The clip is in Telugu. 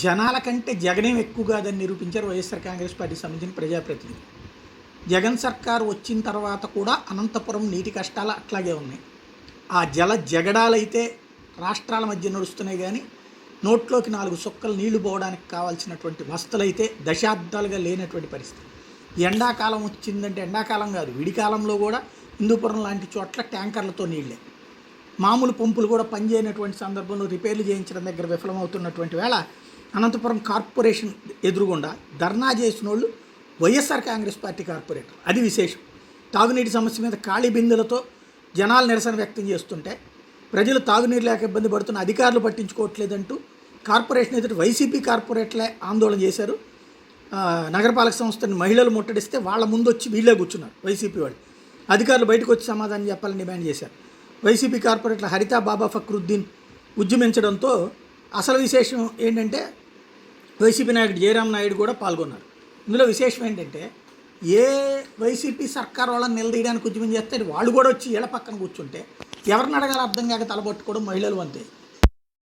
జనాల కంటే జగనేం ఎక్కువ కాదని నిరూపించారు వైఎస్ఆర్ కాంగ్రెస్ పార్టీకి సంబంధించిన ప్రజాప్రతినిధులు. జగన్ సర్కార్ వచ్చిన తర్వాత కూడా అనంతపురం నీటి కష్టాలు అట్లాగే ఉన్నాయి. ఆ జల జగడాలైతే రాష్ట్రాల మధ్య నడుస్తున్నాయి, కానీ నోట్లోకి 4 సుక్కలు నీళ్లు పోవడానికి కావాల్సినటువంటి వసతులైతే దశాబ్దాలుగా లేనటువంటి పరిస్థితి. ఎండాకాలం వచ్చిందంటే, ఎండాకాలం కాదు విడికాలంలో కూడా హిందూపురం లాంటి చోట్ల ట్యాంకర్లతో నీళ్ళే. మామూలు పంపులు కూడా పనిచేయనటువంటి సందర్భంలో రిపేర్లు చేయించడం దగ్గర విఫలమవుతున్నటువంటి వేళ అనంతపురం కార్పొరేషన్ ఎదురుగుండా ధర్నా చేసిన వాళ్ళు వైఎస్ఆర్ కాంగ్రెస్ పార్టీ కార్పొరేటర్. అది విశేషం. తాగునీటి సమస్య మీద ఖాళీ బిందెలతో జనాలు నిరసన వ్యక్తం చేస్తుంటే, ప్రజలు తాగునీరు లేక ఇబ్బంది పడుతున్న అధికారులు పట్టించుకోవట్లేదంటూ కార్పొరేషన్ ఎదుటి వైసీపీ కార్పొరేట్లే ఆందోళన చేశారు. నగరపాలక సంస్థని మహిళలు ముట్టడిస్తే వాళ్ళ ముందు వచ్చి వీళ్ళే కూర్చున్నారు వైసీపీ వాళ్ళు. అధికారులు బయటకు వచ్చి సమాధానం చెప్పాలని డిమాండ్ చేశారు. వైసీపీ కార్పొరేటర్ హరిత బాబా ఫక్రుద్దీన్ ఉద్యమించడంతో అసలు విశేషం ఏంటంటే వైసీపీ నాయకుడు జయరాం నాయుడు కూడా పాల్గొన్నారు. ఇందులో విశేషం ఏంటంటే, ఏ వైసీపీ సర్కార్ వాళ్ళని నిలదీయడానికి ఉద్యమం చేస్తే వాళ్ళు కూడా వచ్చి ఇళ్ల పక్కన కూర్చుంటే ఎవరిని అడగాలి అర్థం కాక తలపట్టుకోవడం మహిళలు అంతే.